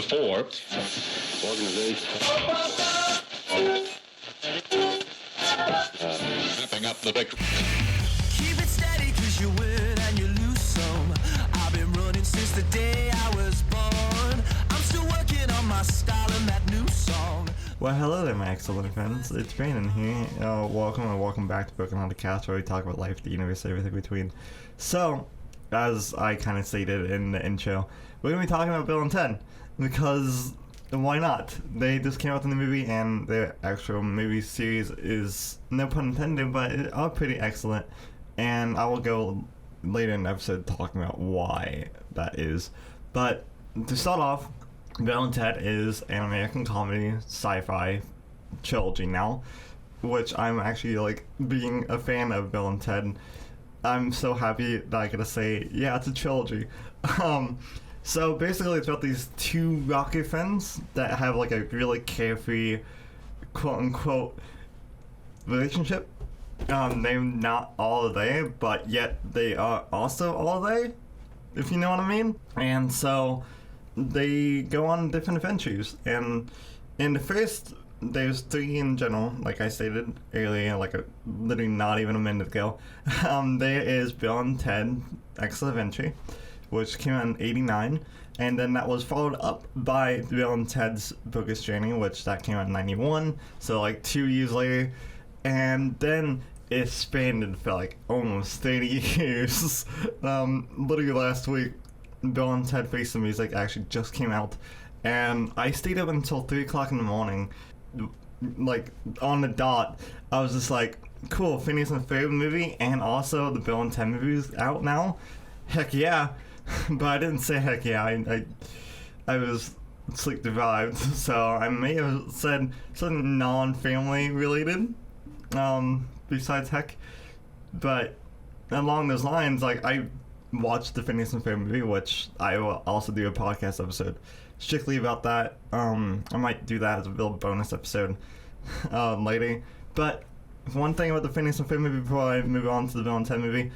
to 4. Organization. Wrapping up the big. Keep it steady cause you win and you lose some. I've been running since the day I was born. I'm still working on my style and that new song. Well, hello there, my excellent friends. It's Brandon here. Welcome back to Broken on the Couch, where we talk about life, the universe, everything between. So, as I kind of stated in the intro, we're going to be talking about Bill and Ted, because why not? They just came out in the movie, and their actual movie series is, no pun intended, but it are pretty excellent, and I will go later in the episode talking about why that is. But to start off, Bill and Ted is an American comedy sci-fi trilogy now, which I'm actually being a fan of Bill and Ted. I'm so happy that I gotta say, yeah, it's a trilogy. So basically it's about these two rocket friends that have a really carefree, quote-unquote, relationship. They're not all they, but yet they are also all they, if you know what I mean. And so they go on different adventures, and in the first, there's 3 in general, like I stated earlier, literally not even a minute ago. There is Bill and Ted Excellent Adventure, which came out in '89, and then that was followed up by Bill and Ted's Bogus Journey, which that came out in '91, so 2 years later, and then it expanded for almost 30 years. Literally last week, Bill and Ted Face the Music actually just came out, and I stayed up until 3 o'clock in the morning, on the dot. I was just cool, finishing the third movie, and also the Bill and Ted movie's out now. Heck yeah. But I didn't say heck yeah. I was sleep deprived, so I may have said something non-family related, besides heck. But along those lines, I watched the Phineas and Ferb movie, which I will also do a podcast episode strictly about that. I might do that as a little bonus episode later. But one thing about the Phineas and Ferb movie before I move on to the Bill and Ted movie,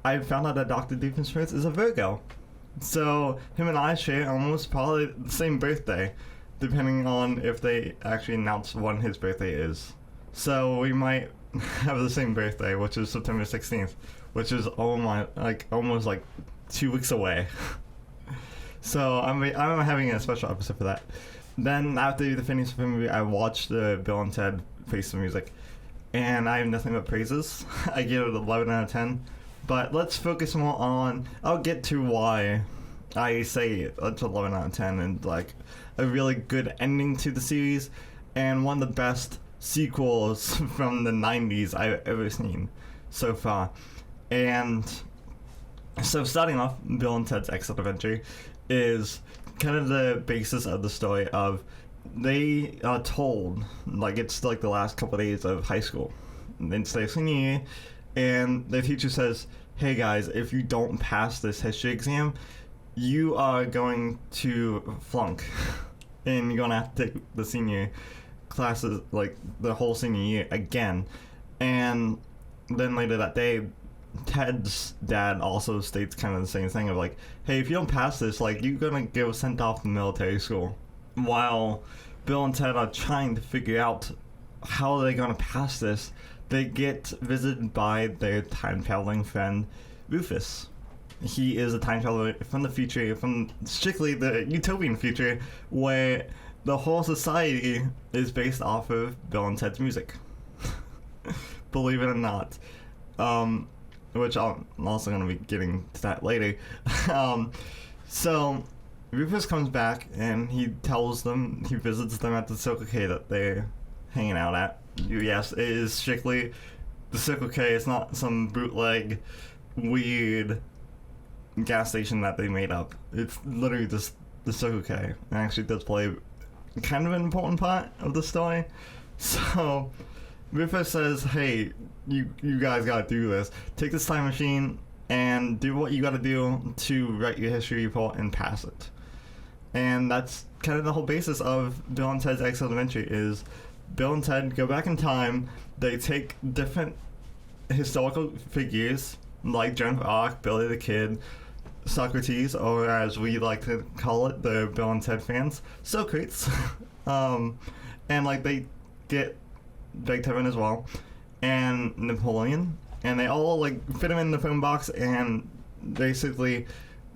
I found out that Dr. Doofenshmirtz is a Virgo. So him and I share almost probably the same birthday, depending on if they actually announce when his birthday is. So we might have the same birthday, which is September 16th, which is almost 2 weeks away. So I'm having a special episode for that. Then after the Phineas and Ferb movie, I watched the Bill and Ted Face the Music, and I have nothing but praises. I give it 11 out of 10. But let's focus more on, I'll get to why I say it's 11 out of 10, and a really good ending to the series, and one of the best sequels from the 90s I've ever seen so far. And so starting off, Bill and Ted's Excellent Adventure is kind of the basis of the story of, they are told, it's the last couple of days of high school. It's their senior year, and their teacher says, hey guys, if you don't pass this history exam, you are going to flunk. And you're going to have to take the senior classes, the whole senior year again. And then later that day, Ted's dad also states kind of the same thing of hey, if you don't pass this, you're going to get sent off to military school. While Bill and Ted are trying to figure out how they're going to pass this, they get visited by their time-traveling friend, Rufus. He is a time traveler from the future, from strictly the utopian future, where the whole society is based off of Bill and Ted's music. Believe it or not. Which I'm also going to be getting to that later. So, Rufus comes back, and he visits them at the Circle K that they're hanging out at. Yes, it is strictly the Circle K. It's not some bootleg, weird gas station that they made up. It's literally just the Circle K. It actually does play kind of an important part of the story. So Rufus says, hey, you guys gotta do this. Take this time machine and do what you gotta do to write your history report and pass it. And that's kind of the whole basis of Bill and Ted's Excellent Adventure is Bill and Ted go back in time. They take different historical figures like Joan of Arc, Billy the Kid, Socrates, or as we like to call it, the Bill and Ted fans, Socrates. And like they get Beethoven as well, and Napoleon, and they all like fit him in the phone box, and basically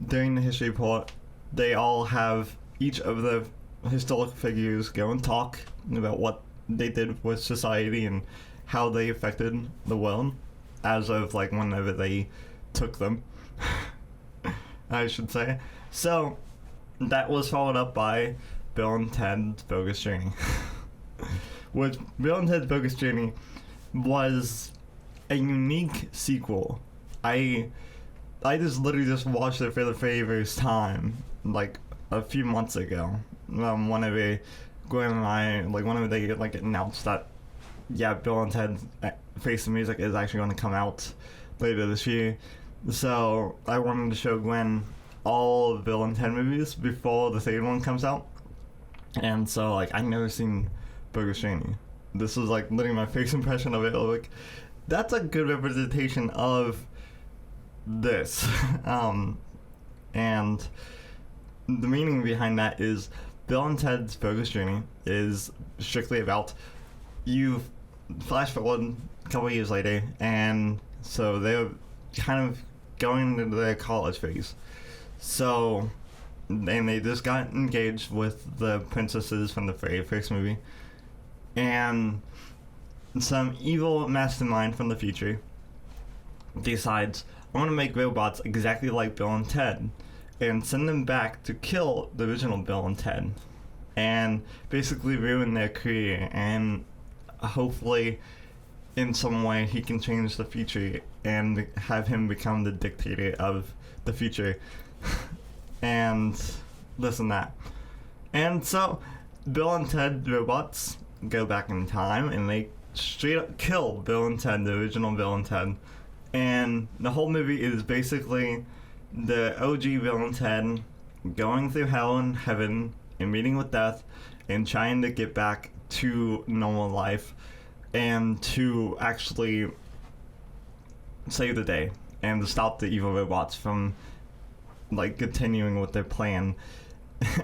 during the history report, they all have each of the historical figures go and talk about what they did with society and how they affected the world as of like whenever they took them. I should say. So that was followed up by Bill and Ted's Bogus Journey. Which Bill and Ted's Bogus Journey was a unique sequel. I just literally just watched it for the very first time like a few months ago. Whenever Gwen and I, like whenever they like announced that, yeah, Bill and Ted's Face the Music is actually going to come out later this year. So I wanted to show Gwen all of Bill and Ted movies before the third one comes out. And so like I'd never seen Bogus Journey. This was like literally my first impression of it. Like, that's a good representation of this. And the meaning behind that is Bill and Ted's Bogus Journey is strictly about you flash forward a couple years later, and so they're kind of going into their college phase. So, and they just got engaged with the princesses from the very first movie, and some evil mastermind from the future decides, I want to make robots exactly like Bill and Ted and send them back to kill the original Bill and Ted and basically ruin their career, and hopefully in some way he can change the future and have him become the dictator of the future. And listen to that. And so Bill and Ted robots go back in time and they straight up kill Bill and Ted, the original Bill and Ted. And the whole movie is basically the OG Bill and Ted going through hell and heaven and meeting with death and trying to get back to normal life and to actually save the day and to stop the evil robots from like continuing with their plan.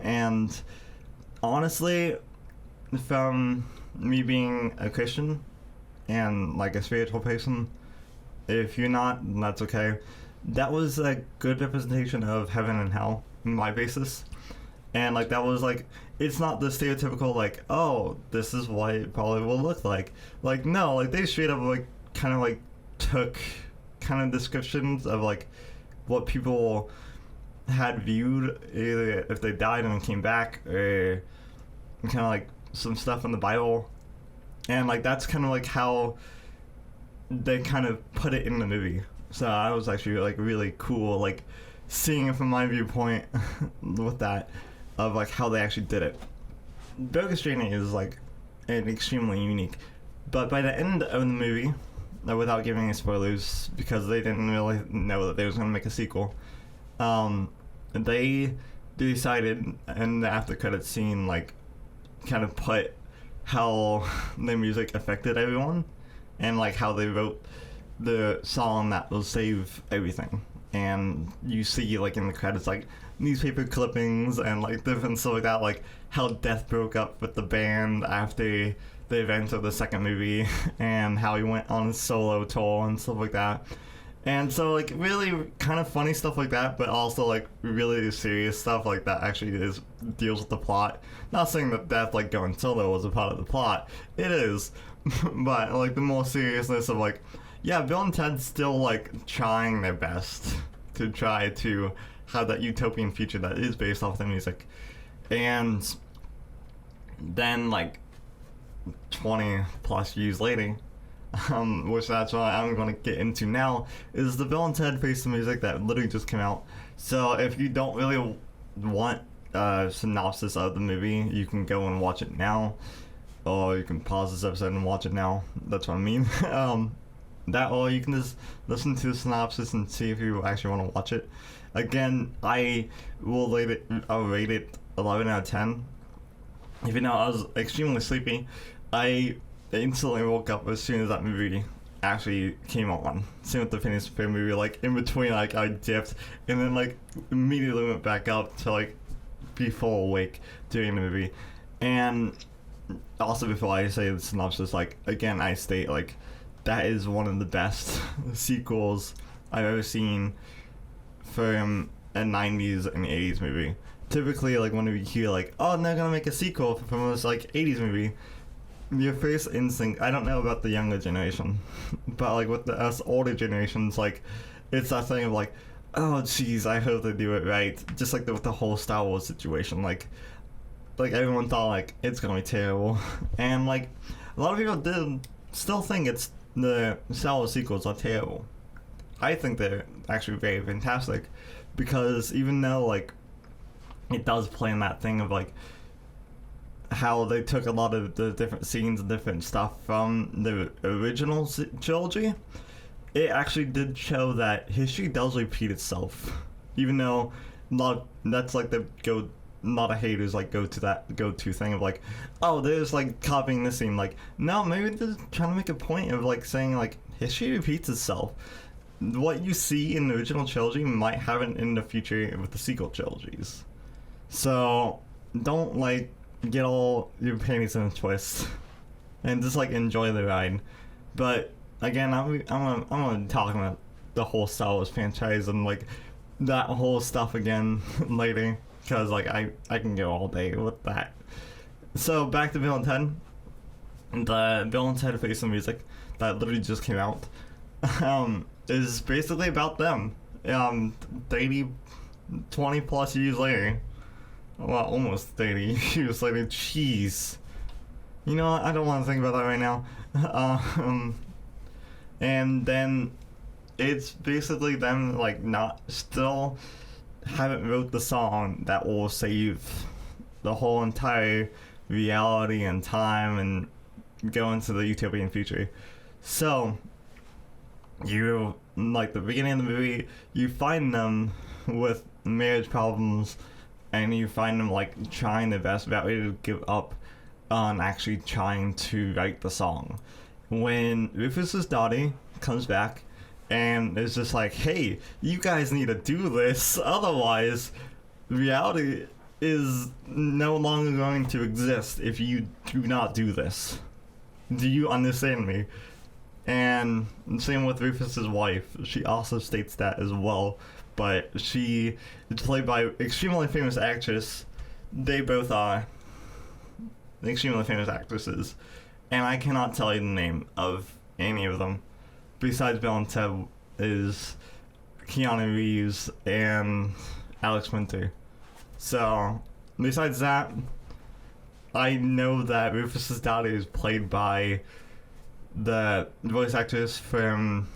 And honestly, from me being a Christian and like a spiritual person, if you're not, that's okay. That was a good representation of heaven and hell in my basis. And like that was like, it's not the stereotypical like, oh, this is what it probably will look like. Like no, like they straight up like kind of like took kind of descriptions of like what people had viewed, either if they died and came back, or kind of like some stuff in the Bible, and like that's kind of like how they kind of put it in the movie. So I was actually like really cool like seeing it from my viewpoint with that, of like how they actually did it. Bogus Journey is like an extremely unique, but by the end of the movie, without giving any spoilers because they didn't really know that they was going to make a sequel, they decided in the after credits scene like kind of put how the music affected everyone and like how they wrote the song that will save everything. And you see like in the credits like newspaper clippings and like different stuff like that, like how Death broke up with the band after the events of the second movie and how he went on a solo tour and stuff like that. And so like really kind of funny stuff like that, but also like really serious stuff like that actually deals with the plot. Not saying that Death like going solo was a part of the plot, it is, but like the more seriousness of like, yeah, Bill and Ted's still like trying their best to try to have that utopian future that is based off the music. And then like 20 plus years later, which that's what I'm going to get into now, is the Bill and Ted Face the Music that literally just came out. So if you don't really want a synopsis of the movie, you can go and watch it now, or you can pause this episode and watch it now. That's what I mean. That, or you can just listen to the synopsis and see if you actually want to watch it. Again, I'll rate it 11 out of 10. Even though I was extremely sleepy, I instantly woke up as soon as that movie actually came on. Same with the Phineas and Ferb movie. Like in between, like I dipped and then like immediately went back up to like be full awake during the movie. And also, before I say the synopsis, like again, I state like that is one of the best sequels I've ever seen from a 90s and 80s movie. Typically, like when you hear like, oh, they're gonna make a sequel from this like 80s movie, your first instinct, I don't know about the younger generation, but like with us older generations, like it's that thing of like, oh jeez, I hope they do it right. Just like with the whole Star Wars situation, like everyone thought like it's gonna be terrible, and like a lot of people did still think it's the Star Wars sequels are terrible. I think they're actually very fantastic, because even though like it does play in that thing of like how they took a lot of the different scenes and different stuff from the original trilogy, it actually did show that history does repeat itself. Even though that's like a lot of haters like go to that go-to thing of like, oh, there's like copying this scene. Like, no, maybe they're trying to make a point of like saying like history repeats itself. What you see in the original trilogy might happen in the future with the sequel trilogies. So don't like get all your panties in a twist and just like enjoy the ride. But again, I'm gonna talk about the whole Star Wars franchise and like that whole stuff again later, because like I can go all day with that. So back to Bill and Ted. The Bill and Ted Face the Music that literally just came out is basically about them 20 plus years later. Well, almost 30 years later. Jeez. You know what? I don't want to think about that right now. And then it's basically them like not still haven't wrote the song that will save the whole entire reality and time and go into the utopian future. So you like the beginning of the movie, you find them with marriage problems, and you find them like trying their best, about ready to give up on actually trying to write the song. When Rufus's daughter comes back and is just like, hey, you guys need to do this, otherwise reality is no longer going to exist if you do not do this. Do you understand me? And same with Rufus's wife, she also states that as well. But she is played by an extremely famous actress. They both are extremely famous actresses. And I cannot tell you the name of any of them. Besides Bill and Ted is Keanu Reeves and Alex Winter. So, besides that, I know that Rufus's daughter is played by the voice actress from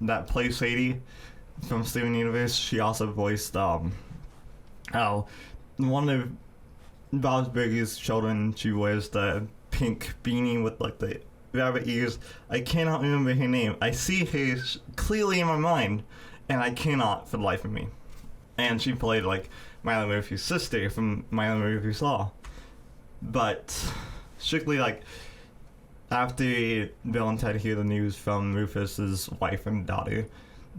that plays Sadie from Steven Universe. She also voiced one of Bob's Burgers' children. She wears the pink beanie with like the rabbit ears. I cannot remember her name. I see her clearly in my mind, and I cannot for the life of me. And she played like Milo Murphy's sister from Milo Murphy's Law. But strictly like after Bill and Ted hear the news from Rufus's wife and daughter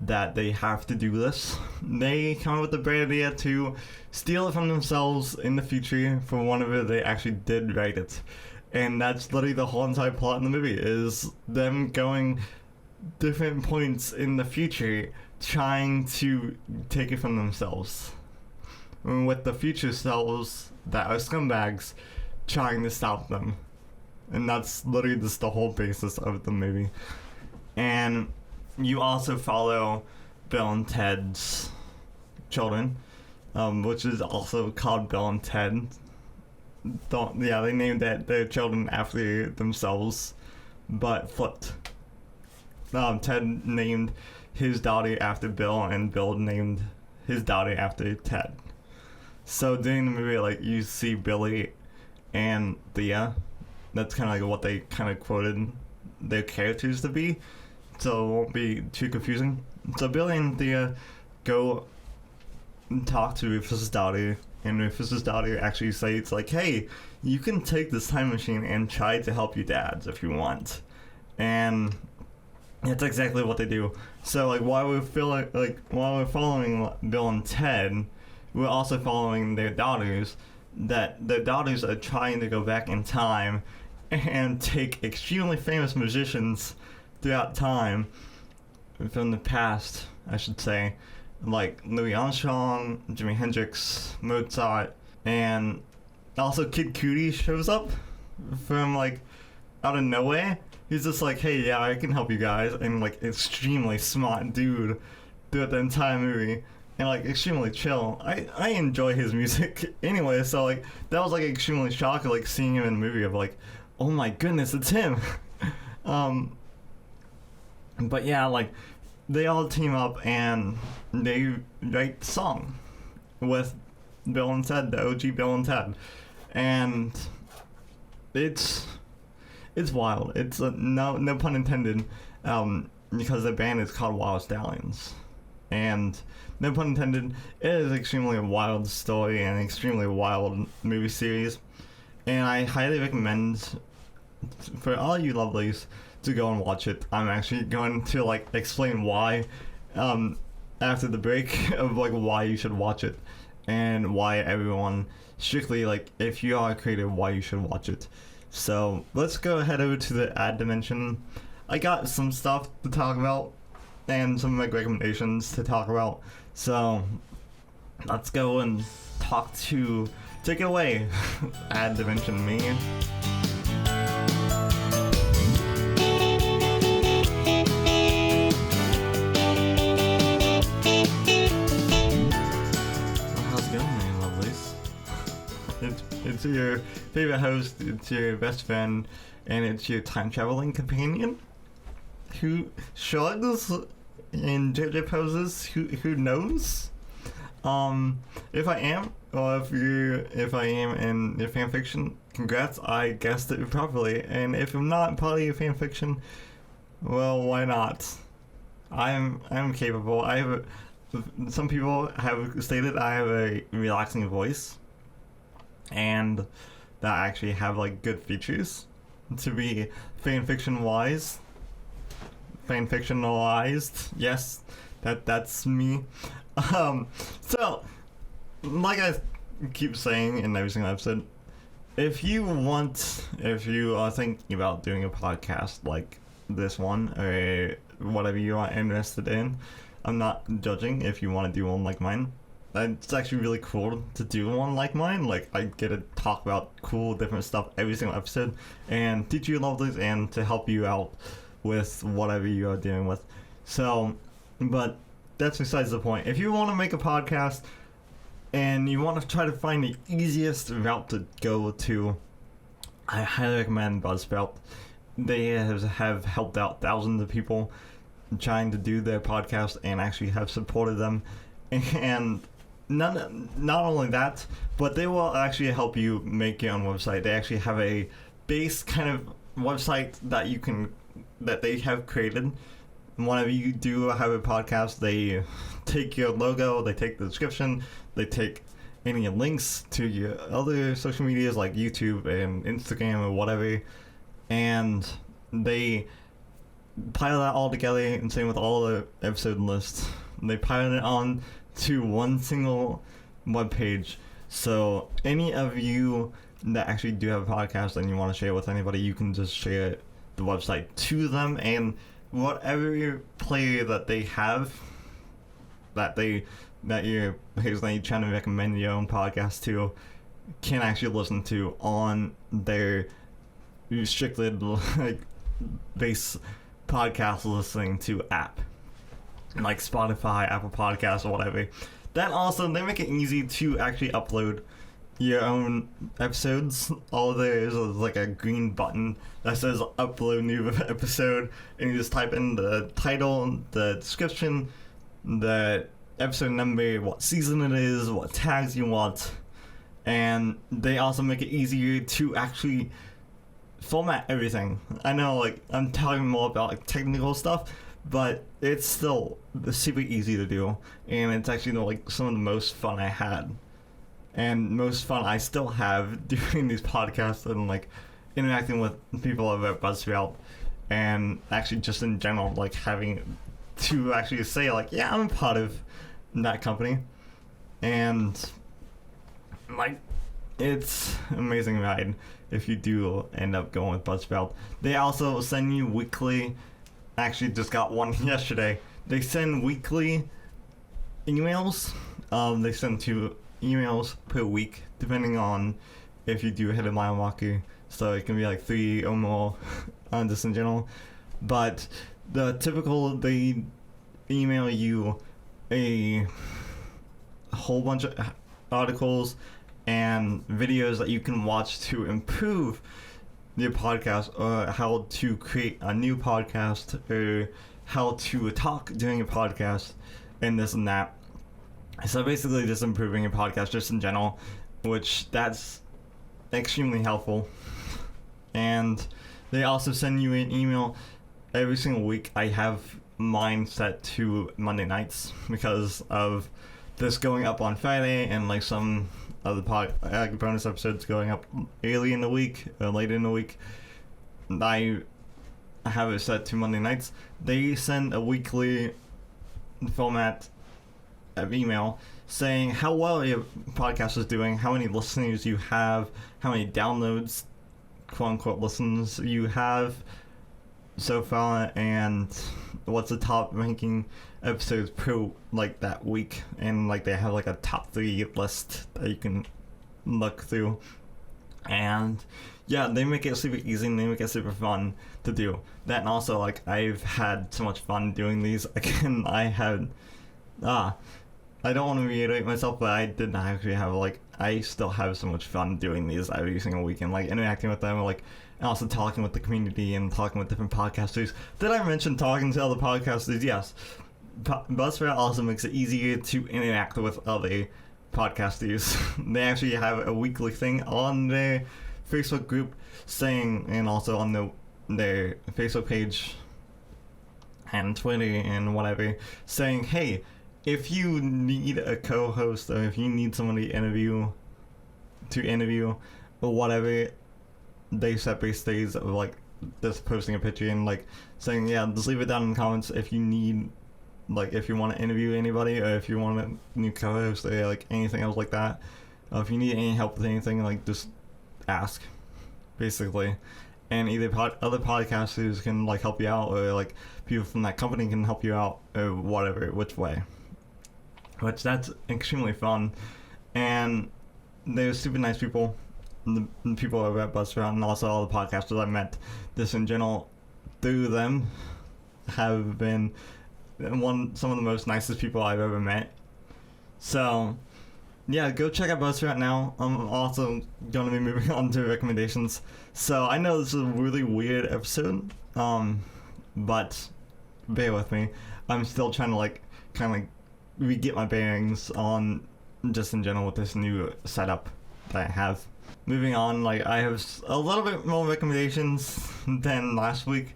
that they have to do this, they come up with the bright idea to steal it from themselves in the future for whenever they actually did write it. And that's literally the whole entire plot in the movie, is them going different points in the future trying to take it from themselves, with the future selves that are scumbags trying to stop them. And that's literally just the whole basis of the movie. And you also follow Bill and Ted's children, which is also called Bill and Ted. They named their children after themselves, but flipped. Ted named his daughter after Bill, and Bill named his daughter after Ted. So during the movie, like, you see Billy and Thea. That's kind of like what they kind of quoted their characters to be, so it won't be too confusing. So Billy and Thea go and talk to Rufus's daughter, and Rufus's daughter actually says like, hey, you can take this time machine and try to help your dads if you want. and it's exactly what they do. So like while we feel like while we're following Bill and Ted, we're also following their daughters. That their daughters are trying to go back in time and take extremely famous musicians throughout time from the past, I should say, like Louis Armstrong, Jimi Hendrix, Mozart, and also Kid Cudi shows up from like out of nowhere. He's just like, hey, yeah, I can help you guys, and like extremely smart dude throughout the entire movie, and like extremely chill. I enjoy his music anyway, so like that was like extremely shocking, like seeing him in a movie of like, oh my goodness, it's him. But yeah, like they all team up and they write the song with Bill and Ted, the OG Bill and Ted, and it's wild. It's no pun intended, because the band is called Wild Stallions, and no pun intended, it is extremely wild story and extremely wild movie series, and I highly recommend for all you lovelies to go and watch it. I'm actually going to like explain why after the break of like why you should watch it and why everyone strictly, like if you are creative, why you should watch it. So let's go ahead over to the ad dimension. I got some stuff to talk about and some like recommendations to talk about, so let's go and take it away. Ad dimension me. It's your favorite host, it's your best friend, and it's your time-traveling companion who shrugs in JJ poses, who knows? If I am, or if I am in your fanfiction, congrats, I guessed it properly, and if I'm not part of your fanfiction, well, why not? I'm capable. Some people have stated I have a relaxing voice, and that actually have like good features to be fanfictionalized. Yes, that's me. So like I keep saying in every single episode, if you are thinking about doing a podcast like this one or whatever you are interested in, I'm not judging if you want to do one like mine. It's actually really cool to do one like mine. Like, I get to talk about cool, different stuff every single episode and teach you lovelies and to help you out with whatever you are dealing with. So, but that's besides the point. If you want to make a podcast and you want to try to find the easiest route to go to, I highly recommend Buzzsprout. They have helped out thousands of people trying to do their podcast and actually have supported them. And not only that, but they will actually help you make your own website. They actually have a base kind of website that they have created. Whenever you do have a podcast, they take your logo, they take the description, they take any links to your other social medias like YouTube and Instagram or whatever, and they pile that all together, and same with all the episode lists. They pile it on to one single web page. So any of you that actually do have a podcast and you want to share it with anybody, you can just share the website to them, and whatever player that they have that you're basically trying to recommend your own podcast to can actually listen to on their restricted like base podcast listening to app, like Spotify, Apple Podcasts, or whatever. Then also, they make it easy to actually upload your own episodes. All there is like a green button that says upload new episode, and you just type in the title, the description, the episode number, what season it is, what tags you want, and they also make it easier to actually format everything. I know, like, I'm talking more about like technical stuff, but it's still super easy to do, and it's actually like some of the most fun I had, and most fun I still have doing these podcasts and like interacting with people over at Buzzsprout. and actually just in general, like having to actually say like, yeah, I'm a part of that company, and like it's an amazing ride if you do end up going with Buzzsprout. They also send you weekly, actually just got one yesterday, they send weekly emails. They send 2 emails per week depending on if you do hit a mile marker, so it can be like 3 or more just in general. But the typical, they email you a whole bunch of articles and videos that you can watch to improve your podcast, or how to create a new podcast, or how to talk during a podcast, and this and that. So basically just improving your podcast just in general, which that's extremely helpful. And they also send you an email every single week. I have mine set to Monday nights because of this going up on Friday, and like some of the bonus episodes going up early in the week or late in the week. I have it set to Monday nights. They send a weekly format of email saying how well your podcast is doing, how many listeners you have, how many downloads, quote unquote listens you have so far, and what's the top ranking episodes per like that week. And like they have like a top 3 list that you can look through, and yeah, they make it super easy and they make it super fun to do that. And also, like, I've had so much fun doing these. Again, I don't want to reiterate myself, but I did not actually have, like, I still have so much fun doing these every single week, and like interacting with them, like, and also talking with the community and talking with different podcasters. Did I mention talking to other podcasters? Yes. Buzzsprout also makes it easier to interact with other podcasters. They actually have a weekly thing on their Facebook group saying, and also on their Facebook page and Twitter and whatever, saying, hey, if you need a co-host, or if you need somebody to interview or whatever, they set base days of like just posting a picture and like saying, yeah, just leave it down in the comments if you need, like, if you want to interview anybody, or if you want a new co-host, or like anything else like that. If you need any help with anything, like, just ask, basically. And either other podcasters can like help you out, or like people from that company can help you out, or whatever, which way. Which that's extremely fun, and they're super nice people. The people over at Buzzsprout, and also all the podcasters I met just in general through them, have been some of the most nicest people I've ever met. So yeah, go check out Buzzsprout now. I'm also going to be moving on to recommendations. So I know this is a really weird episode, but bear with me. I'm still trying to like kind of re-get my bearings on just in general with this new setup that I have. Moving on, like, I have a little bit more recommendations than last week.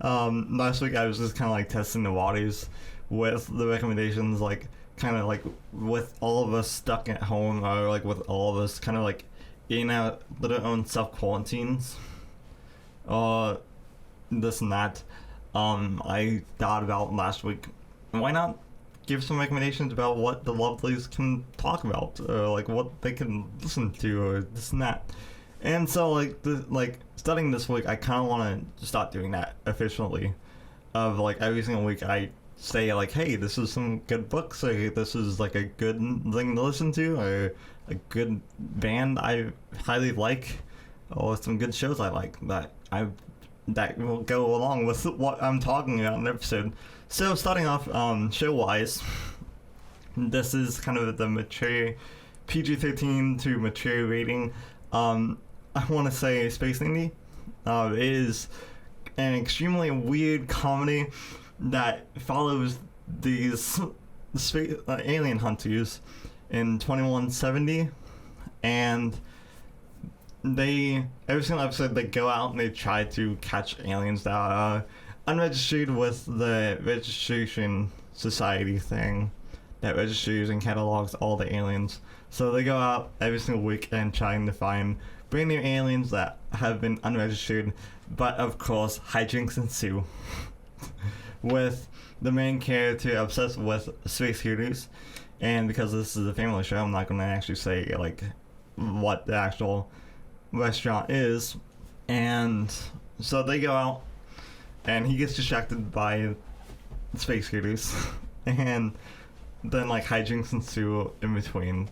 Last week I was just kind of like testing the waters with the recommendations, like kind of like with all of us stuck at home, or like with all of us kind of like in our little own self-quarantines, this and that. I thought about last week, why not give some recommendations about what the lovelies can talk about, or like what they can listen to, or this and that. And so like starting this week, I kind of want to start doing that officially, of like every single week I say like, hey, this is some good books, or this is like a good thing to listen to, or a good band I highly like, or some good shows I like that will go along with what I'm talking about in the episode. So starting off, show-wise, this is kind of the mature PG-13 to mature rating. I want to say Space Indie is an extremely weird comedy that follows these alien hunters in 2170, and every single episode they go out and they try to catch aliens that are unregistered with the registration society thing that registers and catalogs all the aliens. So they go out every single week and trying to find brand new aliens that have been unregistered. But of course, hijinks ensue with the main character obsessed with space heaters. And because this is a family show, I'm not going to actually say like what the actual restaurant is. And so they go out and he gets distracted by space heaters. And then like hijinks ensue in between.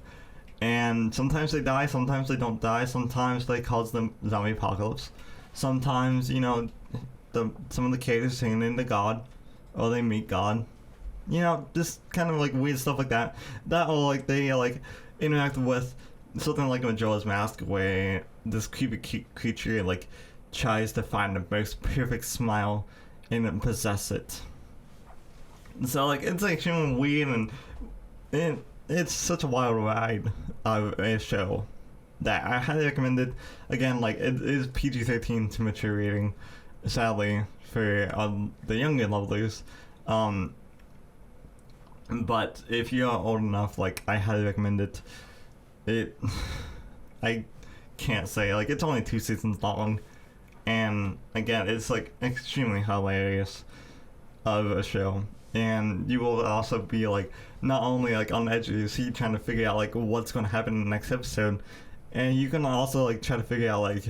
And sometimes they die, sometimes they don't die, sometimes they cause the zombie apocalypse. Sometimes, you know, some of the characters turn into God, or they meet God. You know, just kind of like weird stuff like that. That or like they like interact with something like Majora's Mask, where this creepy creature like tries to find the most perfect smile and then possess it. So like it's like extremely weird, and it's such a wild ride of a show that I highly recommend it. Again, like it is PG-13 to mature rating, sadly for the younger levelers. But if you are old enough, like I highly recommend it. I can't say, like it's only 2 seasons long, and again it's like extremely hilarious of a show. And you will also be like not only like on the edge of your seat trying to figure out like what's going to happen in the next episode, and you can also like try to figure out like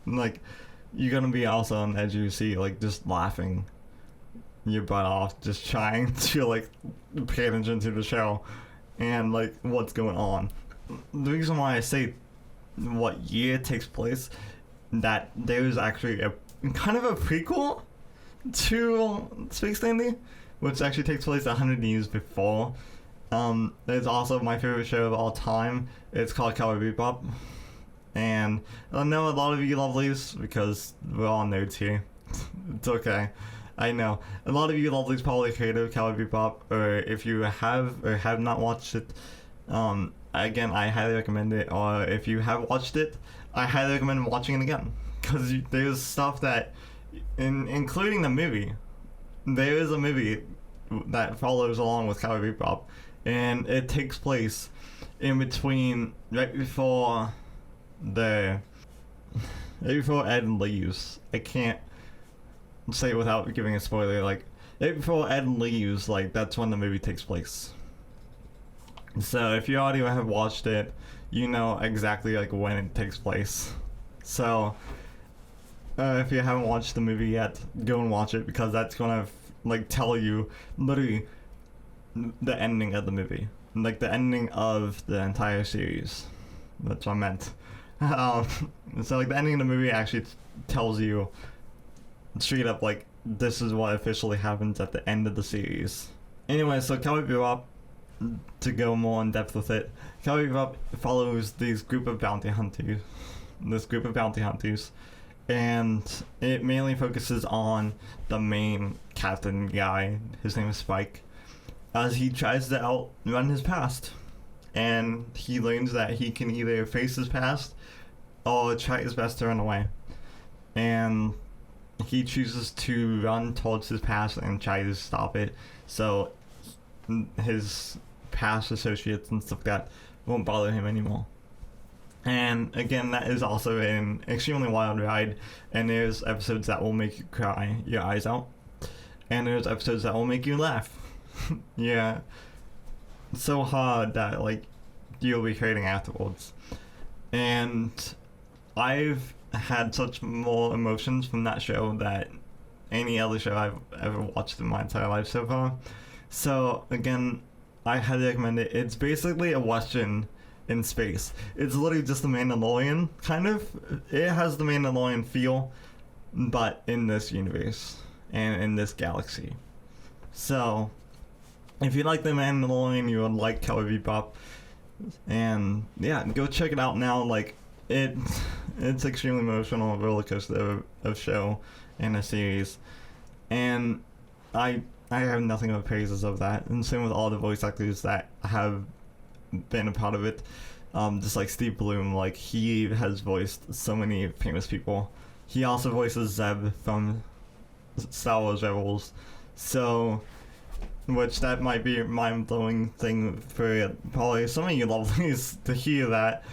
like you're gonna be also on the edge of your seat like just laughing your butt off, just trying to like pay attention to the show and like what's going on. The reason why I say what year it takes place, that there's actually a kind of a prequel to Space Dandy, which actually takes place 100 years before. It's also my favorite show of all time. It's called Cowboy Bebop. And I know a lot of you lovelies, because we're all nerds here. It's okay. I know. A lot of you lovelies probably heard of Cowboy Bebop, or if you have or have not watched it, again, I highly recommend it. Or if you have watched it, I highly recommend watching it again. Because there's stuff that, including the movie, there is a movie that follows along with Cowboy Bebop, and it takes place in between right before Ed leaves. I can't say it without giving a spoiler. Like right before Ed leaves, like that's when the movie takes place. So if you already have watched it, you know exactly like when it takes place. So if you haven't watched the movie yet, go and watch it, because that's gonna like tell you literally the ending of the movie, like the ending of the entire series. That's what I meant. So like the ending of the movie actually tells you straight up like this is what officially happens at the end of the series. Anyway, so Cowboy Bebop, to go more in depth with it, Cowboy Bebop follows this group of bounty hunters, and it mainly focuses on the main captain guy. His name is Spike, as he tries to outrun his past, and he learns that he can either face his past or try his best to run away. And he chooses to run towards his past and try to stop it, so his past associates and stuff like that won't bother him anymore. And again, that is also an extremely wild ride, and there's episodes that will make you cry your eyes out, and there's episodes that will make you laugh. Yeah, so hard that like you'll be hurting afterwards. And I've had such more emotions from that show that any other show I've ever watched in my entire life so far. So again, I highly recommend it. It's basically a Western in space. It's literally just the Mandalorian, kind of. It has the Mandalorian feel, but in this universe and in this galaxy. So if you like the Mandalorian, you would like Cowboy Bebop. And yeah, go check it out now. Like it's extremely emotional roller coaster of show and a series, and I have nothing but praises of that. And same with all the voice actors that have been a part of it. Just like Steve Bloom, like he has voiced so many famous people. He also voices Zeb from Star Wars Rebels. So which that might be a mind-blowing thing for probably some of you lovelies to hear that,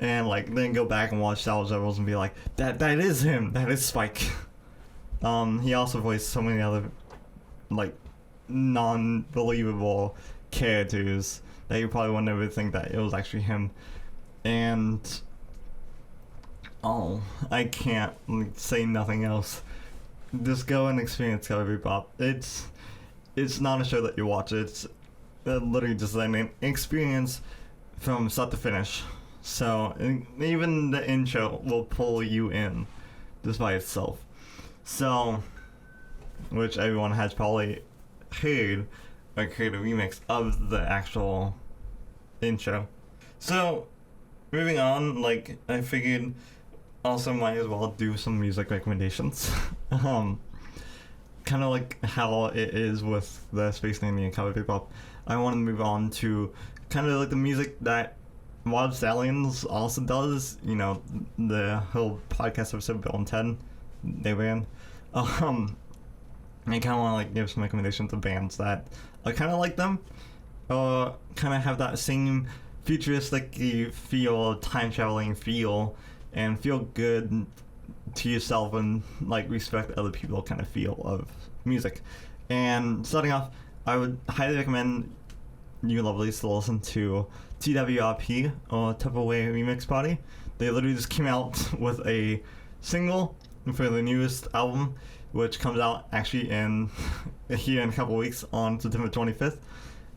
and like then go back and watch Savage Levels and be like, that is him, that is Spike. He also voiced so many other like non-believable characters that you probably would never think that it was actually him. And I can't say nothing else. Just go and experience Cowboy Bebop. It's not a show that you watch. It's literally just an experience from start to finish. So even the intro will pull you in just by itself. So, which everyone has probably heard or create a remix of the actual intro. So, moving on, like, I figured also might as well do some music recommendations. Kind of like how it is with the Space Dandy and Cowboy Bebop. I want to move on to kind of like the music that Wild Stallions also does. You know, the whole podcast episode Bill and Ted, they ran. I kind of want to like give some recommendations to bands that I kind of like them, kind of have that same futuristic feel, time traveling feel, and feel good to yourself and like respect other people kind of feel of music. And starting off, I would highly recommend you lovelies to listen to TWRP or Tupperware Remix Party. They literally just came out with a single for the newest album, which comes out actually here in a couple weeks on September 25th.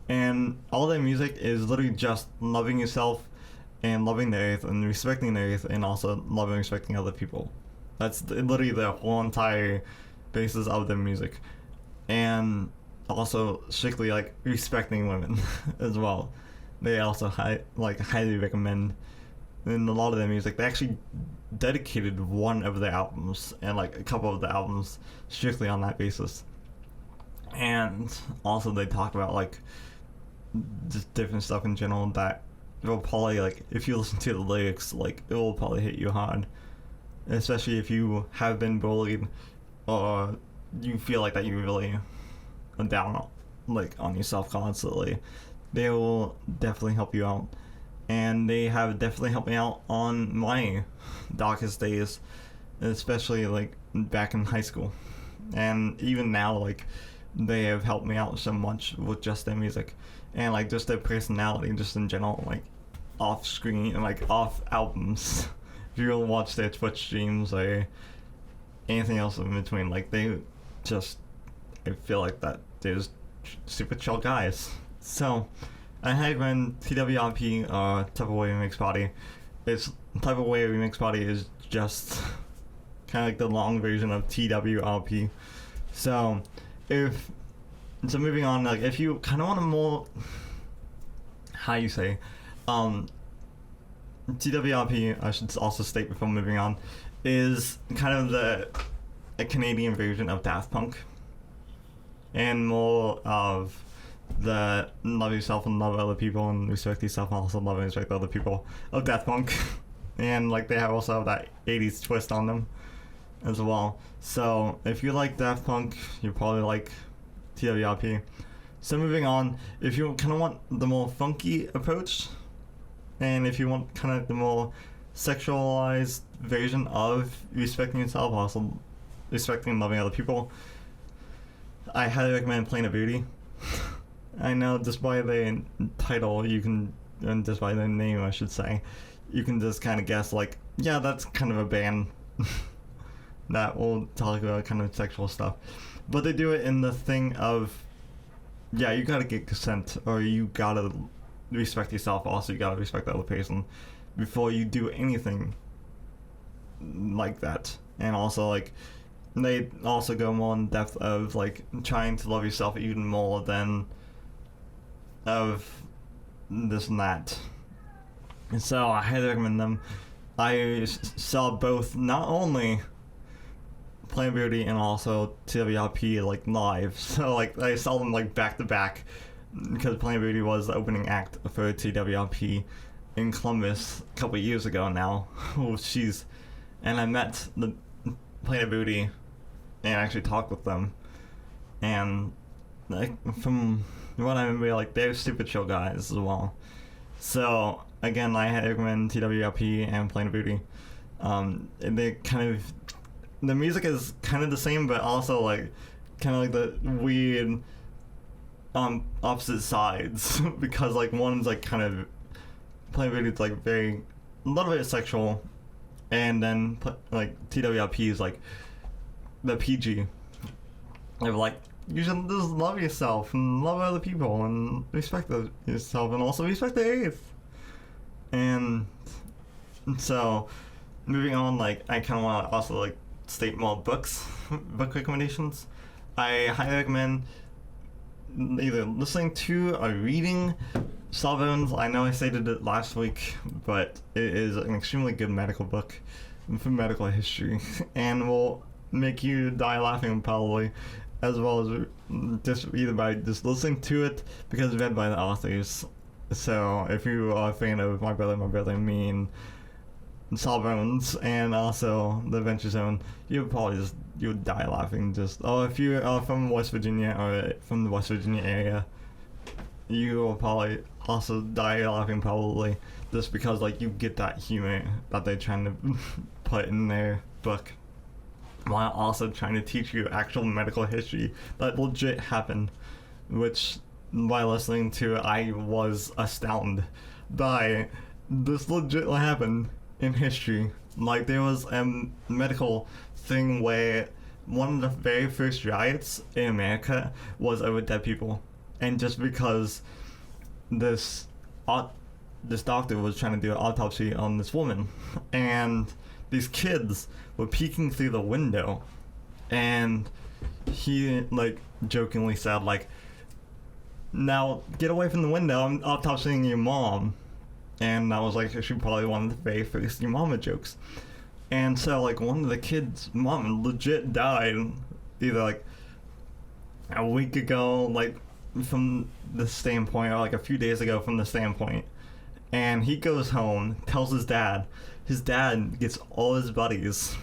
And all their music is literally just loving yourself and loving the earth and respecting the earth and also loving and respecting other people. That's literally the whole entire basis of their music. And also strictly like respecting women as well. They also highly recommend in a lot of their music. They actually dedicated one of their albums and like a couple of the albums strictly on that basis. And also they talk about like just different stuff in general that will probably, like, if you listen to the lyrics, like, it will probably hit you hard, especially if you have been bullied or you feel like that you really are down like on yourself constantly. They will definitely help you out, and they have definitely helped me out on my darkest days, especially like back in high school, and even now, like, they have helped me out so much with just their music and like just their personality just in general, like off screen and like off albums. If you will watch their Twitch streams or anything else in between, like they just, I feel like that they're just super chill guys. So I highly recommend TWRP Tupperware Remix Party. It's Tupperware Remix Party is just kind of like the long version of TWRP. So moving on, like if you kind of want a more, how you say, TWRP, I should also state before moving on, is kind of a Canadian version of Daft Punk, and more of the love yourself and love other people and respect yourself and also love and respect other people of Daft Punk. And like they also have that 80s twist on them as well. So if you like Daft Punk, you probably like TWRP. So moving on, if you kind of want the more funky approach, and if you want kind of the more sexualized version of respecting yourself, also respecting and loving other people, I highly recommend Plain of Beauty. I know just by the title, you can, and just by the name, I should say, you can just kind of guess, like, yeah, that's kind of a band that will talk about kind of sexual stuff. But they do it in the thing of, yeah, you gotta get consent, or you gotta respect yourself, also you gotta respect the other person before you do anything like that. And also, like, they also go more in depth of, like, trying to love yourself even more than of this and that. And so I highly recommend them. I saw both, not only Plain Beauty and also TWRP, like, live. So, like, I saw them, like, back to back, because Plain Beauty was the opening act for TWRP in Columbus a couple years ago now. Oh, jeez. And I met the Plain Beauty and actually talked with them. And like from what I remember, like they're super chill guys as well. So again, I recommend TWRP and Plain Booty. And they kind of, the music is kind of the same, but also like kind of like the weird opposite sides because like one's like kind of Plain Booty is like very a little bit sexual, and then like TWRP is like the PG. They're like, you should just love yourself and love other people and respect yourself and also respect the eighth. And so moving on, like I kind of want to also like state more book recommendations. I highly recommend either listening to or reading Sawbones. I know I stated it last week, but it is an extremely good medical book for medical history and will make you die laughing probably, as well as just either by just listening to it because it's read by the authors. So if you are a fan of My Brother and Me and Sawbones and also The Adventure Zone, you would die laughing. Just if you are from West Virginia or from the West Virginia area, you will probably also die laughing probably just because like you get that humor that they're trying to put in their book while also trying to teach you actual medical history that legit happened, which by listening to it, I was astounded by this legit happened in history. Like there was a medical thing where one of the very first riots in America was over dead people, and just because this doctor was trying to do an autopsy on this woman, and these kids were peeking through the window, and he like jokingly said like, "Now get away from the window, I'm autopsying your mom." And that was like actually probably one of the very first your mama jokes. And so like one of the kids' mom legit died either like a week ago, like from the standpoint, or like a few days ago from the standpoint. And he goes home, tells his dad gets all his buddies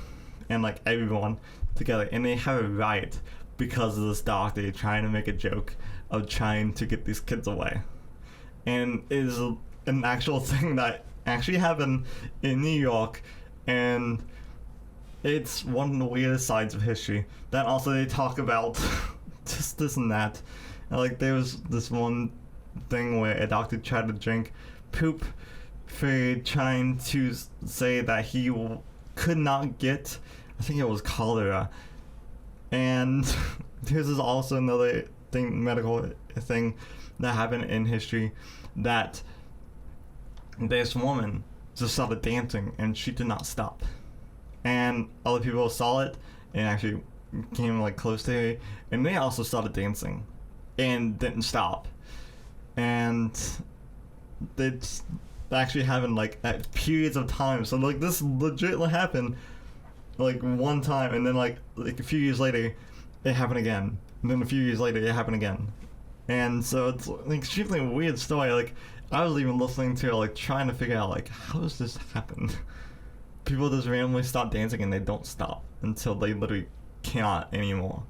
and like everyone together, and they have a riot because of this doctor trying to make a joke of trying to get these kids away. And it is an actual thing that actually happened in New York, and it's one of the weirdest sides of history. Then also they talk about just this and that. And like there was this one thing where a doctor tried to drink poop for trying to say that he could not get, I think it was cholera. And this is also another thing, medical thing that happened in history, that this woman just started dancing and she did not stop, and other people saw it and actually came like close to her, and they also started dancing and didn't stop. And it's actually happened like at periods of time. So like this legit happened like one time, and then like a few years later it happened again, and then a few years later it happened again. And so it's an extremely weird story. Like I was even listening to it, like trying to figure out like, how does this happen? People just randomly stop dancing and they don't stop until they literally cannot anymore.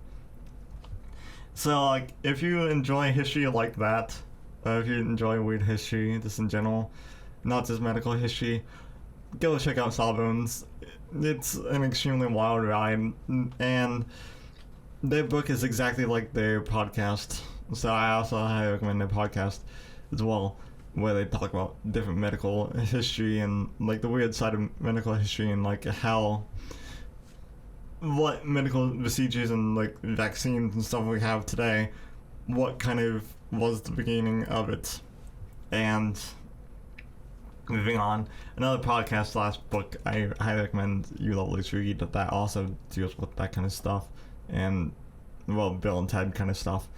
So like if you enjoy history like that, or if you enjoy weird history just in general, not just medical history, go check out Sawbones. It's an extremely wild ride, and their book is exactly like their podcast. So I also highly recommend their podcast as well, where they talk about different medical history and like the weird side of medical history, and like what medical procedures and like vaccines and stuff we have today, what kind of was the beginning of it. And moving on, another podcast / book I highly recommend you lovelies read that also deals with that kind of stuff, and well, Bill and Ted kind of stuff,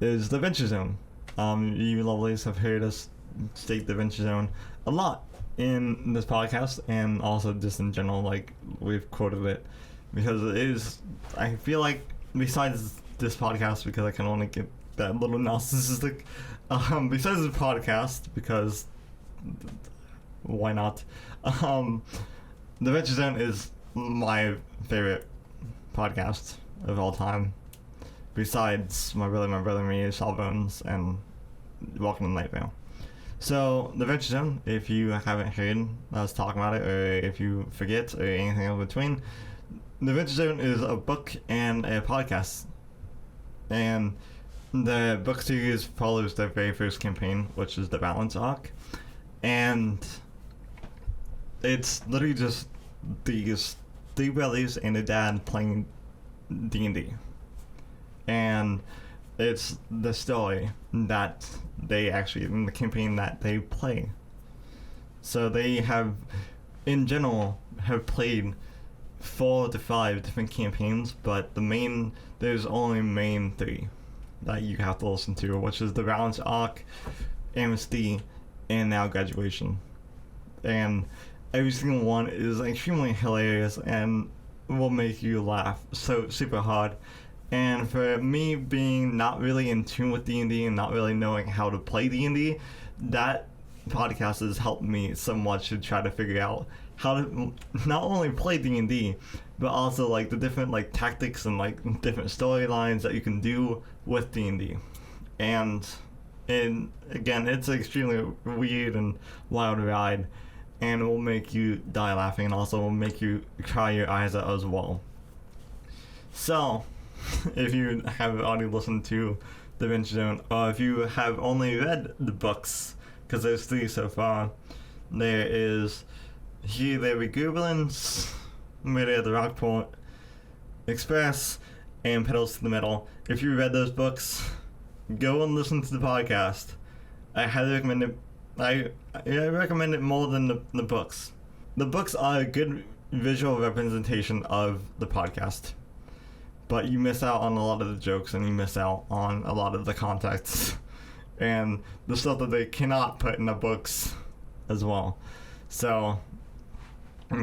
is The Adventure Zone. You lovelies have heard us state The Adventure Zone a lot in this podcast, and also just in general, like we've quoted it because it is, I feel like besides this podcast, because I can only get that little narcissistic, besides the podcast, because why not, The Adventure Zone is my favorite podcast of all time. besides my brother, me, Sawbones, and Welcome to Night Vale. So, the Venture Zone, if you haven't heard us talk about it, or if you forget, or anything in between, the Venture Zone is a book and a podcast. And the book series follows the very first campaign, which is the Balance arc. And it's literally just these three brothers and a dad playing D&D. And it's the story that they actually, in the campaign that they play. So they have, in general, have played 4 to 5 different campaigns, but there's only main 3 that you have to listen to, which is the Balance arc, Amnesty, and now Graduation. And every single one is extremely hilarious and will make you laugh so super hard. And for me being not really in tune with D&D and not really knowing how to play D&D, that podcast has helped me so much to try to figure out how to not only play D&D, but also like the different like tactics and like different storylines that you can do with D&D. And again, it's an extremely weird and wild ride, and it will make you die laughing and also will make you cry your eyes out as well. So, if you have already listened to The Venture Zone, or if you have only read the books, because there's 3 so far, there is Here There Be Goblins, Murder at the Rockport Express, and Pedals to the Metal. If you read those books, go and listen to the podcast. I highly recommend it. I recommend it more than the books. The books are a good visual representation of the podcast, but you miss out on a lot of the jokes and you miss out on a lot of the context and the stuff that they cannot put in the books as well. So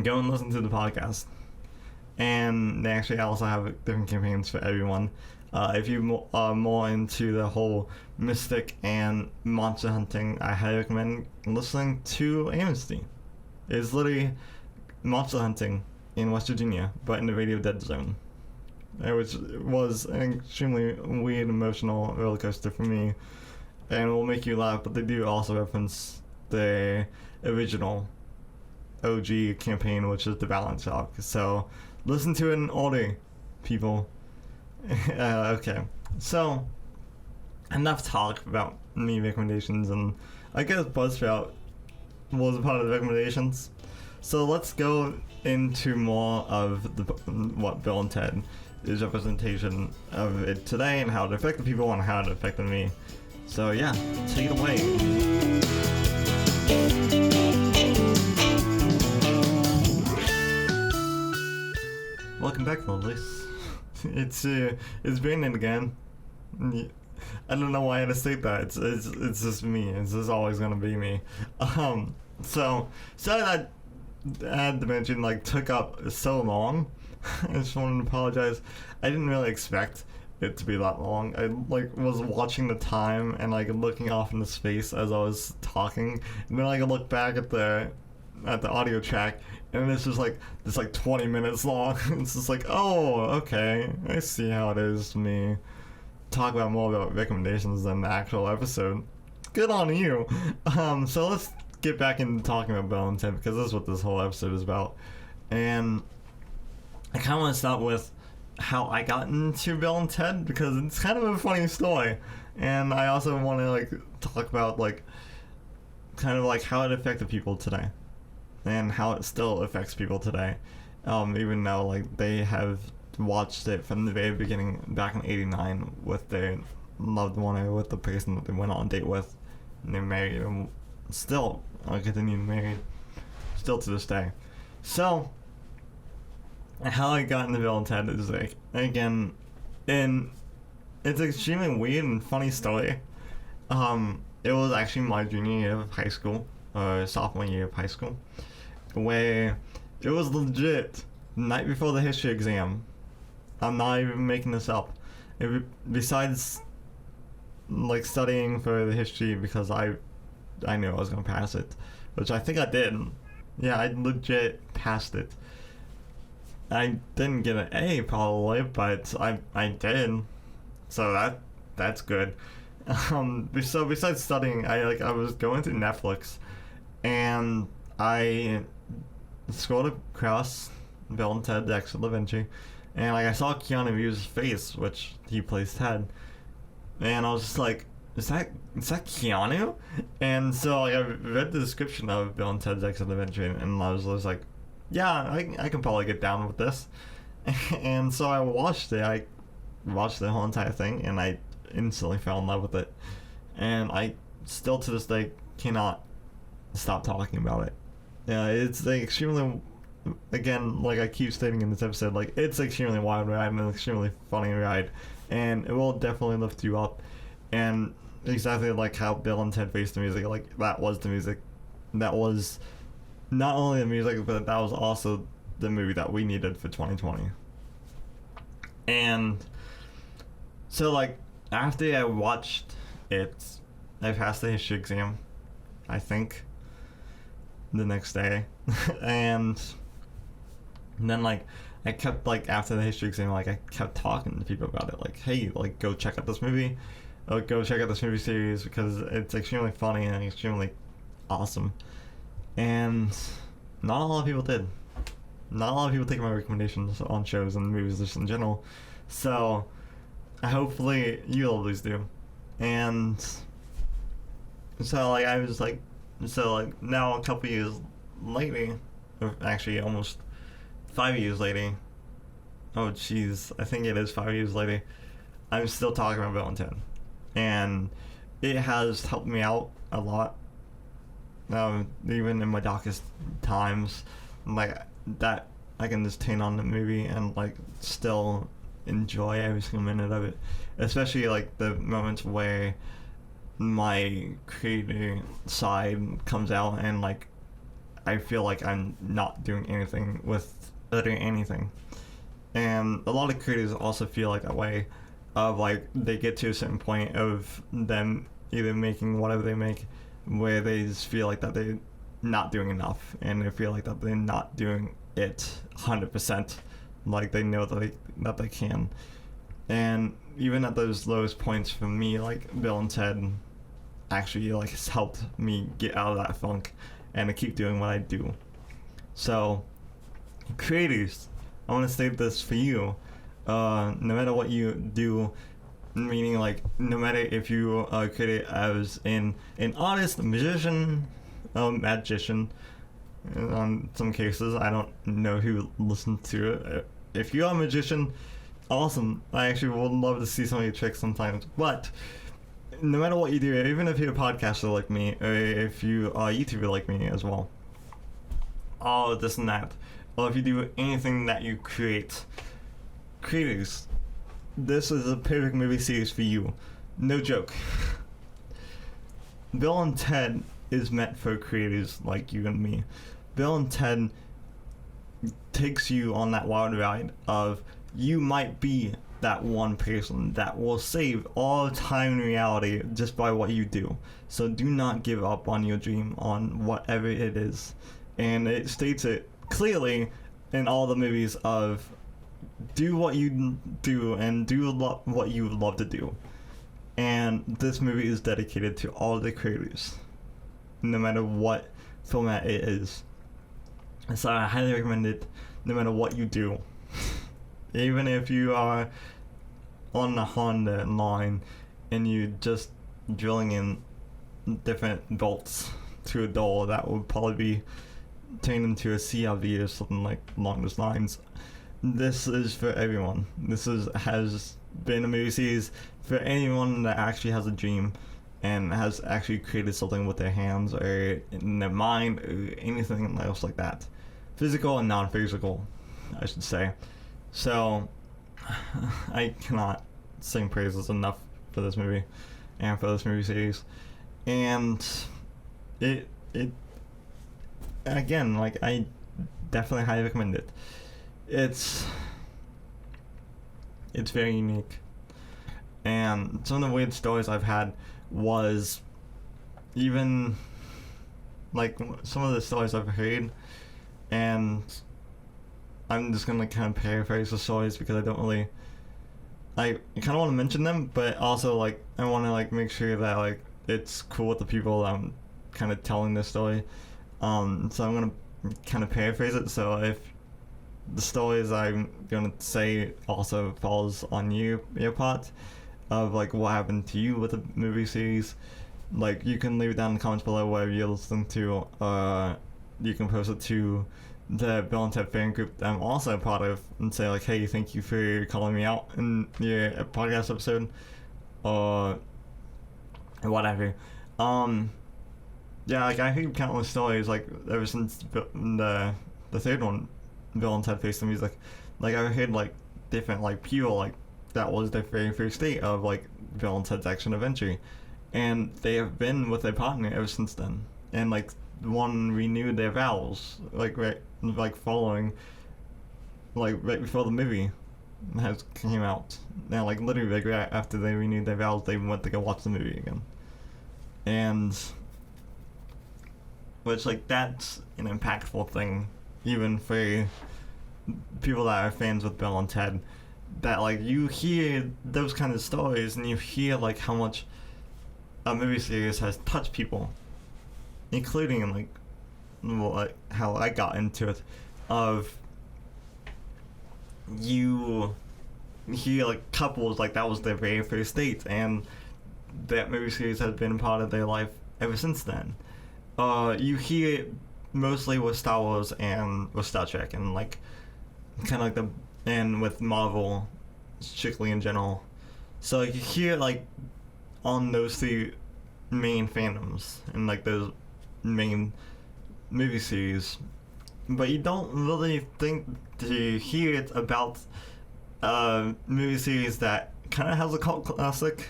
go and listen to the podcast. And they actually also have different campaigns for everyone. If you are more into the whole mystic and monster hunting, I highly recommend listening to Amnesty. It's literally monster hunting in West Virginia, but in the Radio Dead Zone. Which was an extremely weird, emotional roller coaster for me, and will make you laugh, but they do also reference the original OG campaign, which is the Balance arc. So listen to it in order, people. Okay, so enough talk about me recommendations, and I guess Buzzsprout was a part of the recommendations. So let's go into more of what Bill and Ted is representation of it today and how it affected people and how it affected me. So yeah, take it away. Welcome back, lovelies. It's Brandon again. I don't know why I had to state that. It's just me. It's just always gonna be me. So sorry that ad dimension took up so long. I just wanted to apologize. I didn't really expect it to be that long. I was watching the time and looking off into space as I was talking, and then I look back at the audio track, and it's just this 20 minutes long. It's just oh, okay, I see how it is to me talk about more about recommendations than the actual episode. Good on you. So let's get back into talking about Bill and Ted, because this is what this whole episode is about. And I kind of want to start with how I got into Bill and Ted, because it's kind of a funny story. And I also want to talk about kind of how it affected people today, and how it still affects people today, even though they have watched it from the very beginning back in '89 with their loved one, or with the person that they went on a date with, and they're married and still continue married still to this day. So how I got into Bill and Ted is again, and it's an extremely weird and funny story. It was actually my junior year of high school, or sophomore year of high school, where it was legit the night before the history exam. I'm not even making this up. Besides studying for the history because I knew I was gonna pass it, which I think I did. Yeah, I legit passed it. I didn't get an A probably, but I did. so that's good. So besides studying, I was going through Netflix, and I scrolled across Bill and Ted: Exit Da Vinci, and like I saw Keanu Reeves' face, which he plays Ted, and I was just like, is that Keanu? And so like, I read the description of Bill and Ted's Exit Da Vinci, and I was like, yeah, I can probably get down with this. And so I watched it. I watched the whole entire thing, and I instantly fell in love with it. And I still to this day cannot stop talking about it. Yeah, it's like extremely, again, like I keep stating in this episode, like it's extremely wild ride and an extremely funny ride, and it will definitely lift you up. And exactly like how Bill and Ted faced the music, like that was the music. That was not only the music, but that was also the movie that we needed for 2020. And so like after I watched it, I passed the history exam, I think, the next day. And then like I kept like after the history exam, like I kept talking to people about it, like, hey, like go check out this movie, go check out this movie series because it's extremely funny and extremely awesome. And not a lot of people did. Not a lot of people take my recommendations on shows and movies just in general. So hopefully you always do. And so like I was like, so like now a couple years later, or actually almost 5 years later, oh jeez, I think it is 5 years later, I'm still talking about Bill and Ted. And it has helped me out a lot. Even in my darkest times, like that, I can just turn on the movie and like still enjoy every single minute of it. Especially like the moments where my creator side comes out and like I feel like I'm not doing anything with anything. And a lot of creators also feel like that way, of like they get to a certain point of them either making whatever they make where they just feel like that they're not doing enough, and they feel like that they're not doing it 100%, like they know that they can. And even at those lowest points for me, like Bill and Ted actually like has helped me get out of that funk and to keep doing what I do. So creators, I want to state this for you, no matter what you do, meaning like no matter if you create it as an artist, a musician, magician, on some cases, I don't know who listens to it. If you're a magician, awesome. I actually would love to see some of your tricks sometimes. But no matter what you do, even if you're a podcaster like me, or if you are a YouTuber like me as well, all this and that, or if you do anything that you create, creators, this is a perfect movie series for you. No joke. Bill and Ted is meant for creators like you and me. Bill and Ted takes you on that wild ride of you might be that one person that will save all time in reality just by what you do. So do not give up on your dream, on whatever it is. And it states it clearly in all the movies of do what you do and do what you love to do. And this movie is dedicated to all the creators, no matter what format it is. So I highly recommend it, no matter what you do. Even if you are on the Honda line and you just drilling in different bolts to a door that would probably be turned into a CRV or something like along those lines. This is for everyone. This has been a movie series for anyone that actually has a dream and has actually created something with their hands or in their mind or anything else like that. Physical and non-physical, I should say. So, I cannot sing praises enough for this movie and for this movie series. And it again, like, I definitely highly recommend it. It's very unique. And some of the weird stories I've had was even, like, some of the stories I've heard, and I'm just gonna kind of paraphrase the stories because I I kind of want to mention them, but also like I want to like make sure that like it's cool with the people that I'm kind of telling this story. So I'm gonna kind of paraphrase it. So if the stories I'm gonna say also falls on your part of like what happened to you with the movie series, like you can leave it down in the comments below wherever you're listening to. You can post it to the Bill and Ted fan group that I'm also a part of and say like, hey, thank you for calling me out in your podcast episode or whatever. Yeah, like I heard countless stories like ever since the third one, Bill and Ted Face the Music. Like I heard like different like people like that was their very first date of like Bill and Ted's Action Adventure, and they have been with their partner ever since then. And like one renewed their vows like following like right before the movie came out. Now like literally like right after they renewed their vows, they went to go watch the movie again. And which like that's an impactful thing even for people that are fans with Bill and Ted, that like you hear those kind of stories and you hear like how much a movie series has touched people, including like how I got into it, of you hear like couples like that was their very first date and that movie series has been a part of their life ever since then. You hear it mostly with Star Wars and with Star Trek and like kind of like and with Marvel strictly in general. So like, you hear like on those three main fandoms and like those main movie series, but you don't really think to hear it about a movie series that kind of has a cult classic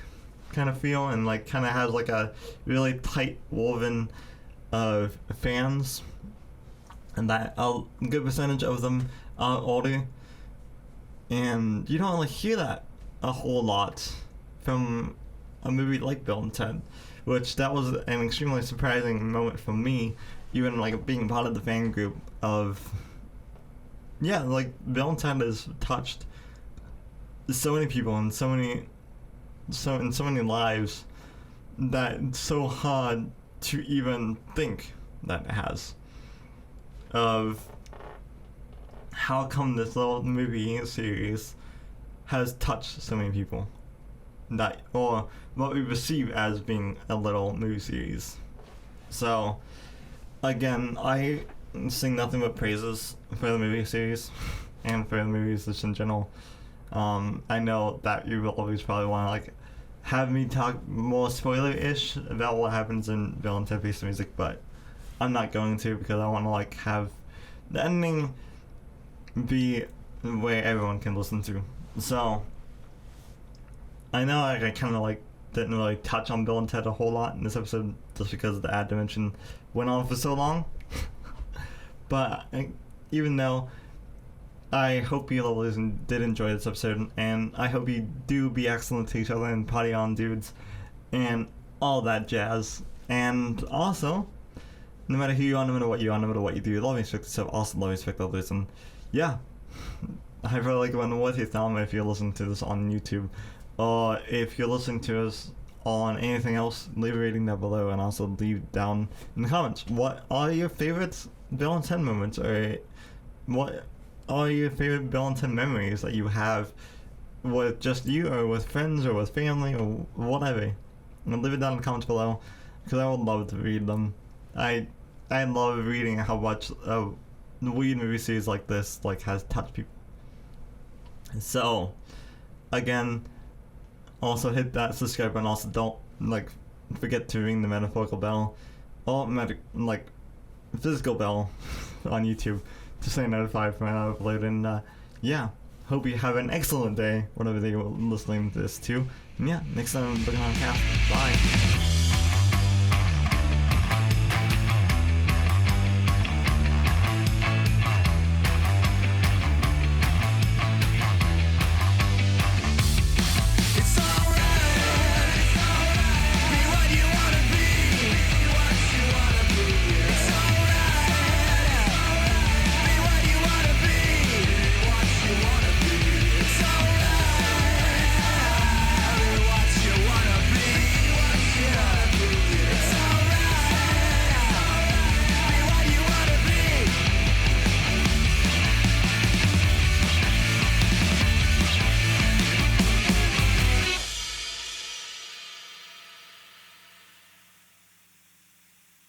kind of feel and like kind of has like a really tight woven of fans, and that a good percentage of them are older, and you don't really hear that a whole lot from a movie like Bill and Ted, which that was an extremely surprising moment for me, even like being part of the fan group of, yeah, like Bill and Ted has touched so many people and so many lives that it's so hard to even think that it has. Of how come this little movie series has touched so many people, that or what we perceive as being a little movie series. So again, I sing nothing but praises for the movie series and for the movies just in general. I know that you will always probably want to like have me talk more spoiler-ish about what happens in Bill and Ted Face the Music, but I'm not going to, because I want to like have the ending be where everyone can listen to. So I know like I kind of like didn't really touch on Bill and Ted a whole lot in this episode just because the ad dimension went on for so long. But even though I hope you lovers did enjoy this episode, and I hope you do be excellent to each other and party on, dudes, and all that jazz. And also, no matter who you are, no matter what you are, no matter what you do, love and respect yourself, also love and respect others. And yeah, I really like when what you thumb if you're listening to this on YouTube, or if you're listening to us on anything else, leave a rating down below, and also leave down in the comments what are your favorite Bill and Ted moments, or what are your favorite Bill and Ted memories that you have with just you, or with friends, or with family, or whatever. And leave it down in the comments below, because I would love to read them. I love reading how much the weird movie series like this like has touched people. So again, also hit that subscribe button. Also don't like forget to ring the metaphorical bell, or physical bell on YouTube to stay notified when I upload. And yeah, hope you have an excellent day, whatever day you're listening to this to. And yeah, next time I'm looking on cast. Bye.